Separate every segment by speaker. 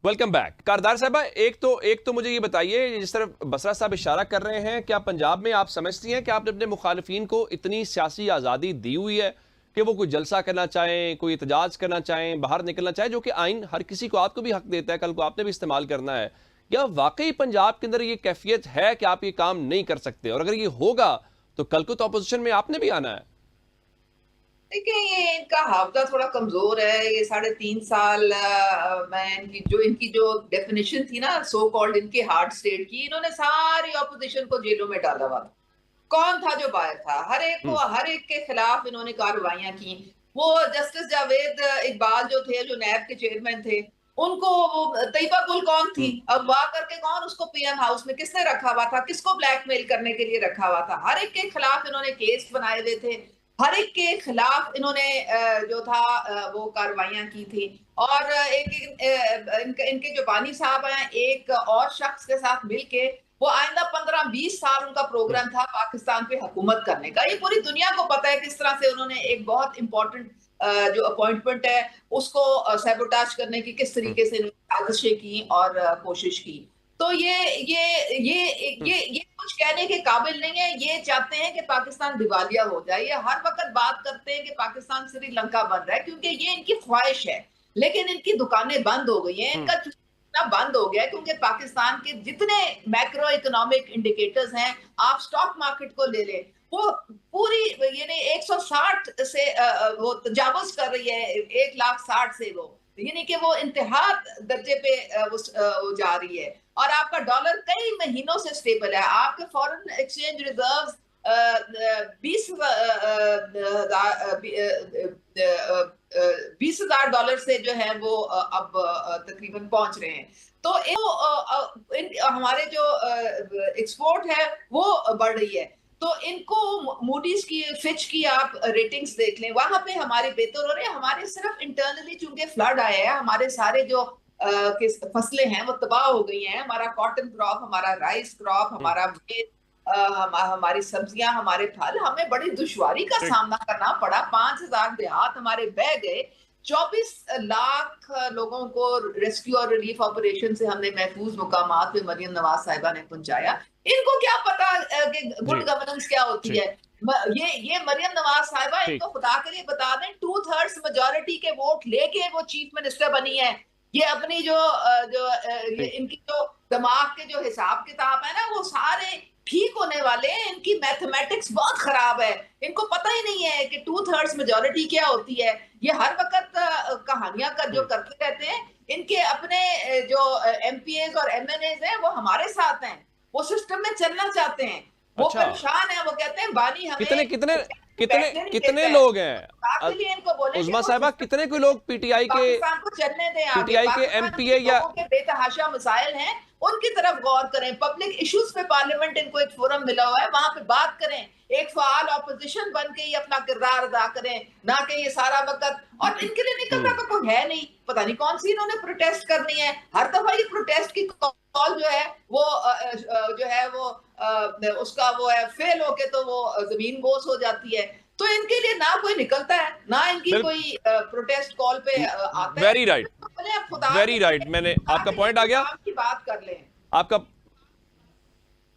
Speaker 1: Welcome back. कारदार साहबा, एक तो मुझे ये बताइए, जिस तरह बसरा साहब इशारा कर रहे हैं, क्या पंजाब में आप समझती हैं कि आपने अपने मुखालिफिन को इतनी सियासी आज़ादी दी हुई है कि वो कोई जलसा करना चाहें, कोई एहतजाज करना चाहें, बाहर निकलना चाहें, जो कि आइन हर किसी को, आपको भी हक देता है, कल को आपने भी इस्तेमाल करना है? क्या वाकई पंजाब के अंदर ये कैफियत है कि आप ये काम नहीं कर सकते? और अगर ये होगा तो कल को तो अपोजिशन में आपने भी आना है।
Speaker 2: देखिए, ये इनका हावजा थोड़ा कमजोर है। ये 3.5 साल में इनकी जो डेफिनेशन थी ना, सो कॉल्ड इनके हार्ड स्टेट की, इन्होंने सारी ऑपोजिशन को जेलों में डाला हुआ था। कौन था जो बाहर था? हर एक के खिलाफ इन्होंने कार्रवाइयां की। वो जस्टिस जावेद इकबाल जो थे, जो नैब के चेयरमैन थे, उनको वो तैयबा गुल कौन थी? अगवा करके कौन उसको पीएम हाउस में किसने रखा हुआ था? किसको ब्लैकमेल करने के लिए रखा हुआ था? हर एक के खिलाफ इन्होंने केस बनाए हुए थे। हर एक के खिलाफ इन्होंने जो था वो कार्रवाइयां की थी। और इनके जो बानी साहब हैं, एक और शख्स के साथ मिलके वो आइंदा 15-20 साल उनका प्रोग्राम था पाकिस्तान पे हुकूमत करने का। ये पूरी दुनिया को पता है किस तरह से उन्होंने एक बहुत इंपॉर्टेंट जो अपॉइंटमेंट है उसको सैबोटाज करने की किस तरीके से साजिशें की और कोशिश की। तो ये कुछ कहने के काबिल नहीं है। ये चाहते हैं कि पाकिस्तान दिवालिया हो जाए। ये हर वक्त बात करते हैं कि पाकिस्तान श्रीलंका बन रहा है, क्योंकि ये इनकी ख्वाहिश है। लेकिन इनकी दुकानें बंद हो गई हैं। इनका बंद हो गया है, क्योंकि पाकिस्तान के जितने मैक्रो इकोनॉमिक इंडिकेटर्स हैं, आप स्टॉक मार्केट को ले लें, वो पूरी यानी 160 से वो तजावुज कर रही है, 1,60,000 से वो, यानी कि वो इंतहा दर्जे पे वो जा रही है। और आपका डॉलर कई महीनों से स्टेबल है। आपके फॉरेन एक्सचेंज रिजर्व्स 20,000 डॉलर से जो है वो अब तकरीबन पहुंच रहे हैं। तो हमारे जो एक्सपोर्ट है वो बढ़ रही है। तो इनको मूडीज की, फिच की आप रेटिंग्स देख लें, वहां पे हमारी बेहतर हो रही है। हमारे सिर्फ इंटरनली चूंकि फ्लड आया है, हमारे सारे जो फसलें हैं वो तबाह हो गई हैं। हमारा कॉटन क्रॉप, हमारा राइस क्रॉप, हमारा हमारी सब्जियां, हमारे फल, हमें बड़ी दुश्वारी का सामना करना पड़ा। 5,000 देहात हमारे बह गए। 24 लाख लोगों को रेस्क्यू और रिलीफ ऑपरेशन से हमने महफूज मुकामात पे मरियम नवाज साहिबा ने पहुंचाया। इनको क्या पता कि गुड
Speaker 1: जी।
Speaker 2: गवर्नेंस क्या होती
Speaker 1: जी।
Speaker 2: है? ये मरियम नवाज साहिबा,
Speaker 1: ठीक।
Speaker 2: इनको खुदा के लिए बता दें, 2/3 मेजोरिटी के वोट लेके वो चीफ मिनिस्टर बनी है। ये अपनी ये
Speaker 1: ठीक।
Speaker 2: इनकी जो दिमाग के जो हिसाब किताब है ना, वो सारे ठीक होने वाले हैं। इनकी मैथमेटिक्स बहुत खराब है। इनको पता ही नहीं है कि 2/3 मेजोरिटी क्या होती है। ये हर वक्त कहानियां का जो करते रहते हैं। इनके अपने जो एमपीएज और एमएनएज हैं वो हमारे साथ हैं। वो सिस्टम में चलना चाहते हैं। वो
Speaker 1: अच्छा,
Speaker 2: परेशान है। वो कहते हैं बानी
Speaker 1: कितने
Speaker 2: हमें
Speaker 1: कितने कितने
Speaker 2: बैठने नहीं
Speaker 1: कितने
Speaker 2: देता है।
Speaker 1: लोग हैं?
Speaker 2: के लिए इनको बोले कि
Speaker 1: उज़मा
Speaker 2: वो
Speaker 1: साहिबा,
Speaker 2: सिस्टम
Speaker 1: कितने कोई लोग
Speaker 2: पाकिस्तान को चलने दें आगे।
Speaker 1: पीटीआई के
Speaker 2: पाकिस्तान
Speaker 1: एमपीए
Speaker 2: के
Speaker 1: या
Speaker 2: लोगों के बेतहाशा मसाइल हैं, उनकी तरफ गौर करें। पब्लिक इश्यूज पे पार्लियामेंट इनको एक फोरम मिला हुआ है, वहां पे बात करें। एक फ़ाल ऑपोजिशन बन के ये अपना किरदार अदा करें, ना कि ये सारा वक़्त। और इनके लिए निकलना तो कोई है नहीं। पता नहीं कौन-सी इन्होंने प्रोटेस्ट करनी है। हर दफ़ा ये प्रोटेस्ट की कॉल जो है वो जो है वो उसका वो है फेल होके तो वो ज़मीन बोस हो जाती है। तो इनके लिए ना कोई निकलता है, ना इनकी
Speaker 1: बिल
Speaker 2: कोई प्रोटेस्ट कॉल पे आता है।
Speaker 1: वेरी राइट,
Speaker 2: बोले अब खुदा के
Speaker 1: वेरी राइट।
Speaker 2: लिए
Speaker 1: मैंने
Speaker 2: खुदा
Speaker 1: आपका
Speaker 2: के लिए
Speaker 1: पॉइंट आ
Speaker 2: कोई
Speaker 1: गया।
Speaker 2: काम की बात कर लें।
Speaker 1: आपका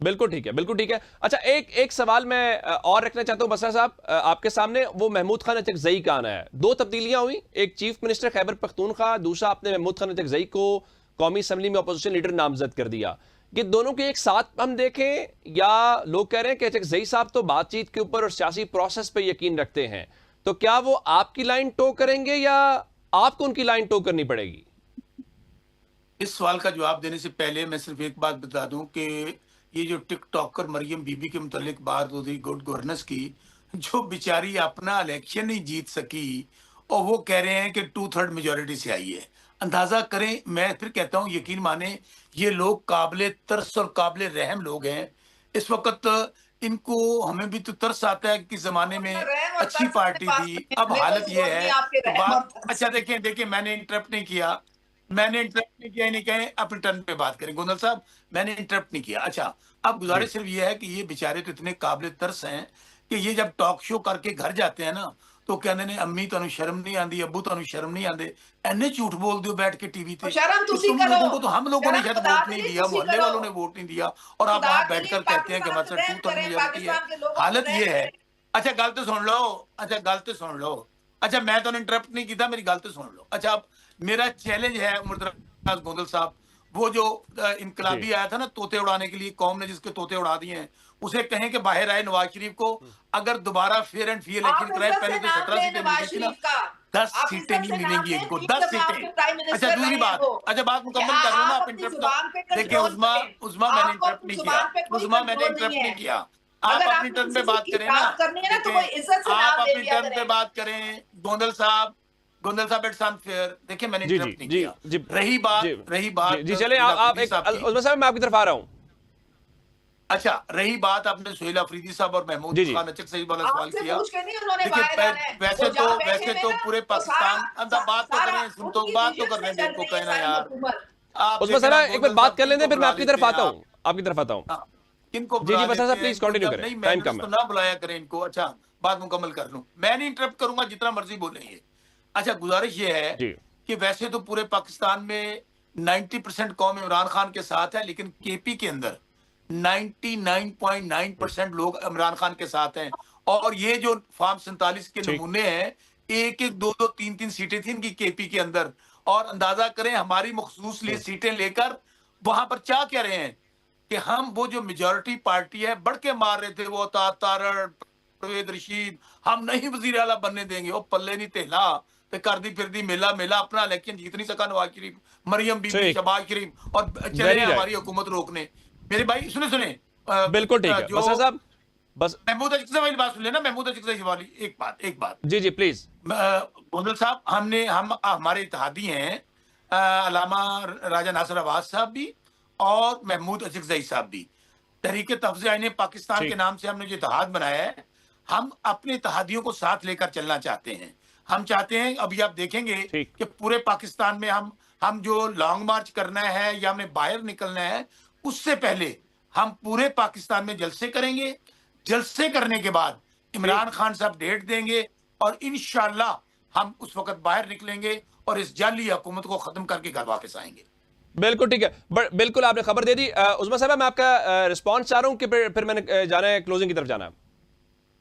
Speaker 1: बिल्कुल ठीक है, बिल्कुल ठीक है। अच्छा, एक एक सवाल मैं और रखना चाहता हूं बसरा साहब आपके सामने। वो महमूद खान अचकजई का आना है। दो तब्दीलियां हुई, एक चीफ मिनिस्टर खैबर पख्तूनख्वा, दूसरा आपने महमूद खान अचकजई को कौमी असम्बली में अपोजिशन लीडर नामजद कर दिया। कि दोनों के एक साथ हम देखें, या लोग कह रहे हैं कि अचकजई साहब तो बातचीत के ऊपर और सियासी प्रोसेस पर यकीन रखते हैं, तो क्या वो आपकी लाइन टो करेंगे या आपको उनकी लाइन टो करनी पड़ेगी?
Speaker 3: इस सवाल का जवाब देने से पहले मैं सिर्फ एक बात बता दूं कि ये जो टिकटॉकर मरियम बीबी के मुतालिक बात होती गुड गवर्नेंस की, जो बेचारी अपना इलेक्शन नहीं जीत सकी और वो कह रहे हैं कि 2/3 मेजोरिटी से आई है। अंदाजा करें, मैं फिर कहता हूं यकीन माने, ये लोग काबिले तरस और काबिले रहम लोग हैं। इस वक्त इनको, हमें भी तो तरस आता है कि जमाने
Speaker 2: अपना
Speaker 3: में
Speaker 2: रहम और
Speaker 3: अच्छी
Speaker 2: तरस अपने
Speaker 3: पार्टी
Speaker 2: पास
Speaker 3: थी,
Speaker 2: रखें,
Speaker 3: अब
Speaker 2: हमें कोई
Speaker 3: हालत ये
Speaker 2: जरूरत नहीं
Speaker 3: है।
Speaker 2: आपके
Speaker 3: तो
Speaker 2: रहम और
Speaker 3: बात
Speaker 2: तरस
Speaker 3: अच्छा,
Speaker 2: की।
Speaker 3: देखें देखें, मैंने इंटरप्ट नहीं किया, मैंने इंटरप्ट नहीं किया, इन्हें कहें अपने टर्न पे बात करें। गोंदल साहब, मैंने इंटरप्ट नहीं किया। अच्छा, अब
Speaker 1: जी।
Speaker 3: गुजारिश सिर्फ ये है कि ये बेचारे तो इतने काबिल तरस हैं कि ये जब टॉक शो करके घर जाते हैं ना, तो कहंदे ने अम्मी तुहानू शर्म नहीं आती, अब्बू तुहानू शर्म नहीं आते, ऐने झूठ बोलते हो बैठ के टीवी पे।
Speaker 2: शर्म
Speaker 3: कि
Speaker 2: तुसी
Speaker 3: तुम
Speaker 2: करो,
Speaker 3: लोगों को तो हम लोगों ने
Speaker 2: शर्म
Speaker 3: शायद
Speaker 2: खुदा
Speaker 3: वोट
Speaker 2: के
Speaker 3: नहीं
Speaker 2: लिए
Speaker 3: दिया,
Speaker 2: तुसी
Speaker 3: मोहल्ले
Speaker 2: करो,
Speaker 3: वालों ने वोट नहीं दिया, और आप
Speaker 2: खुदा
Speaker 3: वहां
Speaker 2: के लिए
Speaker 3: बैठकर कहते हैं कि हमारे साथ
Speaker 2: पाकिस्तान
Speaker 3: 2 थर्ड
Speaker 2: करें,
Speaker 3: मेजोरिटी है।
Speaker 2: पाकिस्तान के लोगों को
Speaker 3: हालत ये है।
Speaker 2: करें।
Speaker 3: अच्छा गल तो सुन लो, अच्छा गल तो सुन लो, अच्छा मैं तो इंटरप्ट नहीं किया, मेरी गल तो सुन लो। अच्छा अब मेरा चैलेंज है मुर्तज़ा गोंदल साहब, वो जो इनकलाबी आया था ना तोते उड़ाने के लिए, कौम ने जिसके तोते उड़ा दिए हैं, उसे कहें कि बाहर आए नवाज शरीफ को, अगर दोबारा फेयर एंड फ्री
Speaker 2: आप
Speaker 3: इलेक्शन कराए,
Speaker 2: इज्जत
Speaker 3: पहले
Speaker 2: से
Speaker 3: तो
Speaker 2: नाम
Speaker 3: 17
Speaker 2: लें
Speaker 3: सीटें
Speaker 2: नवाज
Speaker 3: मिलती थी ना,
Speaker 2: शरीफ का,
Speaker 3: 10
Speaker 2: आप
Speaker 3: सीटें
Speaker 2: इज्जत
Speaker 3: नहीं
Speaker 2: से नाम
Speaker 3: मिलेंगी
Speaker 2: लें,
Speaker 3: इनको,
Speaker 2: बीच
Speaker 3: 10
Speaker 2: में आपके
Speaker 3: सीटें।
Speaker 2: प्राइम
Speaker 3: अच्छा
Speaker 2: मिनिस्टर
Speaker 3: दूसरी
Speaker 2: रहे हैं
Speaker 3: बात,
Speaker 2: वो।
Speaker 3: अच्छा बात
Speaker 2: कि
Speaker 3: मुकम्मल कर लो ना,
Speaker 2: आप
Speaker 3: आप
Speaker 2: अपनी
Speaker 3: इंटरप्ट
Speaker 2: जुबान पे
Speaker 3: देखिए।
Speaker 2: कंट्रोल
Speaker 3: उस्मा
Speaker 2: करें,
Speaker 3: उस्मा मैंने
Speaker 2: आपको
Speaker 3: इंटरप्ट
Speaker 2: अपनी
Speaker 3: नहीं किया,
Speaker 2: जुबान पे कोई
Speaker 3: उस्मा मैंने
Speaker 2: कंट्रोल नहीं
Speaker 3: इंटरप्ट
Speaker 2: है।
Speaker 3: नहीं किया। आप
Speaker 2: अगर
Speaker 3: अपनी
Speaker 2: आपने
Speaker 3: टर्न पे
Speaker 2: किसी
Speaker 3: बात
Speaker 2: की
Speaker 3: करें ना,
Speaker 2: बात करनी है ना तो कोई
Speaker 3: देखें
Speaker 2: इज्जत से
Speaker 3: आप
Speaker 2: नाम ले
Speaker 3: अपनी
Speaker 2: लिया
Speaker 3: टर्न पे
Speaker 2: करें।
Speaker 3: बात करें। गोंदल साहब इट्स अनफेयर। देखिए मैंने
Speaker 1: जी जी
Speaker 3: इंटरप्ट नहीं
Speaker 1: जी
Speaker 3: किया।
Speaker 1: जी
Speaker 3: रही
Speaker 1: जी
Speaker 3: बात
Speaker 1: जी चले
Speaker 3: सुहेल
Speaker 1: आप
Speaker 3: अफरीदी
Speaker 1: एक
Speaker 3: साहब की।
Speaker 1: उस्मान साहब, मैं आपकी तरफ आ रहा हूं।
Speaker 3: अच्छा रही बात, आपने सुहेल अफरीदी साहब और महमूद
Speaker 1: जी जी
Speaker 3: खान अचक सही वाला सवाल
Speaker 2: आपसे
Speaker 3: किया।
Speaker 2: पूछ के नहीं उन्होंने
Speaker 3: देखिए
Speaker 2: बाहर आना है, वो
Speaker 3: वैसे
Speaker 2: जहाँ बैठे
Speaker 3: वैसे
Speaker 2: हैं
Speaker 3: तो
Speaker 2: ना,
Speaker 3: पूरे
Speaker 2: वो सारा
Speaker 3: पाकिस्तान अंदर बात तो
Speaker 2: सारा
Speaker 3: करें, सुन तो
Speaker 2: उनकी
Speaker 3: बात तो
Speaker 2: विजन
Speaker 3: करने
Speaker 2: से
Speaker 3: दें
Speaker 2: चल
Speaker 3: इनको,
Speaker 2: रही है
Speaker 3: कहना
Speaker 2: सारी
Speaker 3: यार
Speaker 2: हुकूमत।
Speaker 3: आप
Speaker 1: उस्मान
Speaker 3: देखें ना
Speaker 1: साहब एक बार
Speaker 3: गोंदल
Speaker 1: बात
Speaker 3: साहब
Speaker 1: कर लेते
Speaker 3: किनको
Speaker 1: हैं, फिर मैं
Speaker 3: बुला
Speaker 1: आपकी
Speaker 3: लेते
Speaker 1: तरफ
Speaker 3: हैं
Speaker 1: आता हूं,
Speaker 3: आप।
Speaker 1: आपकी तरफ आता हूं।
Speaker 3: हाँ, किनको
Speaker 1: जी
Speaker 3: बुला
Speaker 1: जी बस
Speaker 3: लेते
Speaker 1: साहब
Speaker 3: हैं
Speaker 1: प्लीज
Speaker 3: इनको,
Speaker 1: कंटिन्यू
Speaker 3: जब
Speaker 1: करें,
Speaker 3: नहीं
Speaker 1: टाइम
Speaker 3: मैनर्स
Speaker 1: कम
Speaker 3: तो
Speaker 1: है।
Speaker 3: ना बुलाया करें इनको। अच्छा बात मुकम्मल कर लूं, मैं नहीं इंटरप्ट करूंगा, जितना मर्जी बोलेंगे। अच्छा गुजारिश ये है
Speaker 1: जी
Speaker 3: कि वैसे तो पूरे पाकिस्तान में 90% कौम इमरान खान के साथ है, लेकिन केपी के अंदर 99.9% लोग इमरान खान के साथ हैं। और ये जो फार्म 47 के
Speaker 1: ठीक
Speaker 3: नमूने हैं, एक एक दो दो तीन तीन सीटें थी इनकी केपी के अंदर। और अंदाजा करें हमारी मखसूस लिए सीटें लेकर वहां पर क्या कह रहे हैं कि हम वो जो मेजॉरिटी पार्टी है बढ़ के मार रहे थे, वो तारड़ परवेज रशीद, हम नहीं वजीर आला बनने देंगे। वो पल्ले नहीं तेला ते कर दी फिर दी मेला मेला, अपना इलेक्शन जीत नहीं सका नवाज शरीफ, मरियम बीबी,
Speaker 1: ठीक,
Speaker 3: शहबाज शरीफ, और चले
Speaker 1: वेरी
Speaker 3: हैं
Speaker 1: राइट,
Speaker 3: हमारी हुकूमत रोकने। मेरे भाई सुने सुने
Speaker 1: बिल्कुल ठीक है
Speaker 3: जो
Speaker 1: बसर साहब, बस
Speaker 3: महमूद अजीज वाली बात सुन लेना, महमूद अजीज वाली एक बात।
Speaker 1: जी जी प्लीज।
Speaker 3: गोंदल साहब हम हमारे इत्तेहादी हैं, अलामा राजा नासिर अब्बास साहब भी और महमूद अजीज साहब भी। तहरीक तहफ़्ज़ुज़ आईन पाकिस्तान के
Speaker 1: ठीक
Speaker 3: नाम से हमने जो इत्तेहाद बनाया है, हम अपने इत्तेहादियों को साथ लेकर चलना चाहते हैं। हम चाहते हैं, अभी आप देखेंगे
Speaker 1: ठीक
Speaker 3: कि पूरे पाकिस्तान में हम जो लॉन्ग मार्च करना है या हमें बाहर निकलना है, उससे पहले हम पूरे पाकिस्तान में जलसे करेंगे। जलसे करने के बाद
Speaker 1: ठीक
Speaker 3: इमरान खान साहब डेट देंगे और इंशाल्लाह हम उस वक्त बाहर निकलेंगे और इस जाली हुकूमत को खत्म करके घर वापस आएंगे।
Speaker 1: बिल्कुल ठीक है, बिल्कुल आपने खबर दे दी। उस्मान साहब मैं आपका रिस्पॉन्स चाह रहा हूं कि फिर मैंने जाना है क्लोजिंग की तरफ जाना है।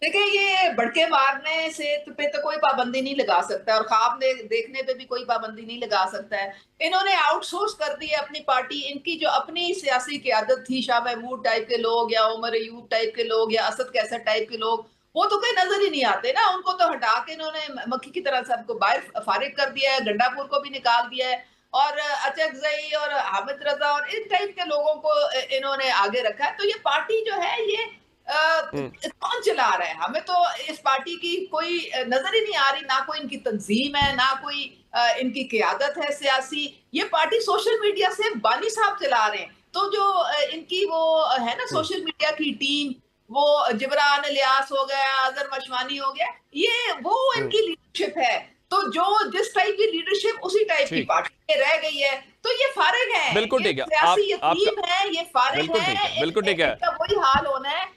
Speaker 2: देखिए ये भड़के मारने से पे तो कोई पाबंदी नहीं लगा सकता और ख्वाब देखने पे भी कोई पाबंदी नहीं लगा सकता है। इन्होंने आउटसोर्स कर दी है अपनी पार्टी। इनकी जो अपनी सियासी क़यादत थी, शाह महमूद टाइप के लोग या उमर अयूब टाइप के लोग या असद कैसर टाइप के लोग, वो तो कहीं नजर ही नहीं आते ना। उनको तो हटा के इन्होंने मक्खी की तरह सबको बाहर फारिग कर दिया है, गंडापुर को भी निकाल दिया है और अचकजई और हामिद रजा और इस टाइप के लोगों को इन्होंने आगे रखा है। तो ये पार्टी जो है ये कौन चला रहा है? हमें तो इस पार्टी की कोई नजर ही नहीं आ रही, ना कोई इनकी तंजीम है, ना कोई इनकी क़यादत है सियासी। ये पार्टी सोशल मीडिया से बानी साहब चला रहे हैं। तो जो इनकी वो है ना सोशल मीडिया की टीम, वो जिब्रान इलियास हो गया, अजहर मशवानी हो गया, ये वो इनकी लीडरशिप है। तो जो जिस टाइप की लीडरशिप उसी टाइप की
Speaker 1: ठीक
Speaker 2: पार्टी में रह गई है। तो ये फारिग है,
Speaker 1: बिल्कुल
Speaker 2: ये
Speaker 1: ठीक है,
Speaker 2: सियासी
Speaker 1: आपका
Speaker 2: यतीम है, ये फारिग
Speaker 1: बिल्कुल ठीक है, बिल्कुल ठीक है।
Speaker 2: इनका वही हाल होना है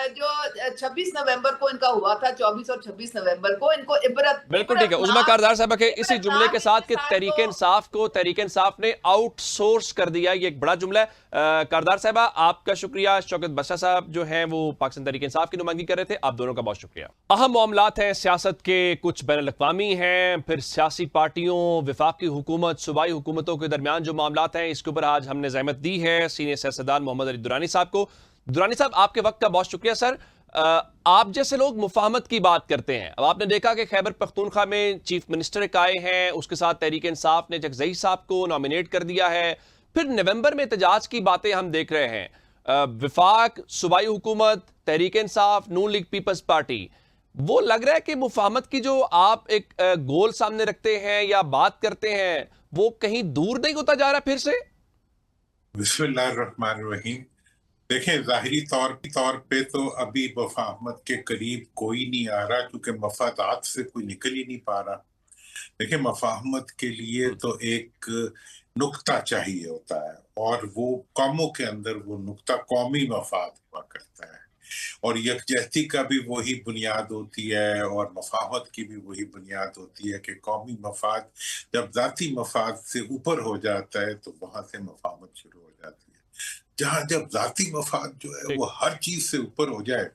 Speaker 2: जो 26 नवंबर को इनका हुआ था। 24 और 26 नवंबर को इनको
Speaker 1: बिल्कुल ठीक है। उस्मा कारदार साहब के इसी जुमले के साथ कि तहरीक इंसाफ ने आउटसोर्स कर दिया, ये एक बड़ा जुमला है। कारदार साहबा आपका शुक्रिया। शौकत बख्शा साहब जो हैं वो पाकिस्तान तहरीक इंसाफ की नुमाइंदगी कर रहे थे, आप दोनों का बहुत शुक्रिया। अहम मामलात हैं सियासत के, कुछ बैन अल-अक़वामी हैं, फिर सियासी पार्टियों, वफाकी हुकूमत, सूबाई हुकूमतों के दरमियान जो मामलात हैं, इसके ऊपर आज हमने ज़हमत दी है सीनियर सियासतदान मोहम्मद अली दुरानी साहब को। दुरानी साहब आपके वक्त का बहुत शुक्रिया सर। आप जैसे लोग मुफाहमत की बात करते हैं, अब आपने देखा कि खैबर पख्तूनख्वा में चीफ मिनिस्टर एक आए हैं, उसके साथ तहरीक इंसाफ ने जगज़ई साहब को नॉमिनेट कर दिया है, फिर नवंबर में एहतजाज की बातें हम देख रहे हैं। विफाक, सूबाई हुकूमत, तहरीक इंसाफ, नून लीग पीपल्स पार्टी, वो लग रहा है कि मुफाहमत की जो आप एक गोल सामने रखते हैं या बात करते हैं, वो कहीं दूर नहीं होता जा रहा फिर से?
Speaker 4: बिस्मिल्लाहिर्रहमानिर्रहीम। देखें जाहिरी तौर पे तो अभी मुफाहमत के करीब कोई नहीं आ रहा, क्योंकि मफादात से कोई निकल ही नहीं पा रहा। देखिए मुफाहमत के लिए तो एक नुक्ता चाहिए होता है, और वो कौमों के अंदर वो नुक्ता कौमी मफाद हुआ करता है। और यकजहती का भी वही बुनियाद होती है और मफाहमत की भी वही बुनियाद होती है कि कौमी मफाद जब ज़ाती मफाद से ऊपर हो जाता है तो वहां से मफाहमत शुरू हो जाती है। जहां जब ज़ाती मफाद जो है वो हर चीज से ऊपर हो जाए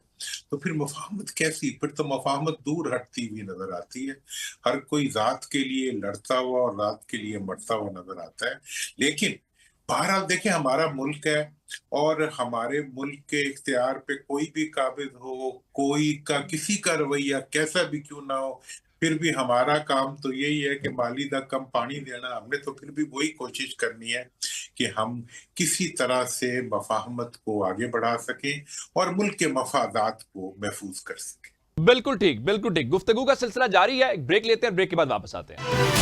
Speaker 4: तो फिर मफाहमत कैसी, फिर तो मफाहमत दूर हटती हुई नजर आती है। हर कोई ज़ात के लिए लड़ता हुआ और ज़ात के लिए मरता हुआ नजर आता है। लेकिन बहरहाल देखें, हमारा मुल्क है और हमारे मुल्क के इख्तियार पे कोई भी काबिज हो, कोई का किसी का रवैया कैसा भी क्यों ना हो, फिर भी हमारा काम तो यही है कि माली दा कम पानी देना। हमने तो फिर भी वही कोशिश करनी है कि हम किसी तरह से मफाहमत को आगे बढ़ा सकें और मुल्क के मफादात को महफूज कर सकें।
Speaker 1: बिल्कुल ठीक, बिल्कुल ठीक। गुफ्तगू का सिलसिला जारी है, एक ब्रेक लेते हैं, ब्रेक के बाद वापस आते हैं।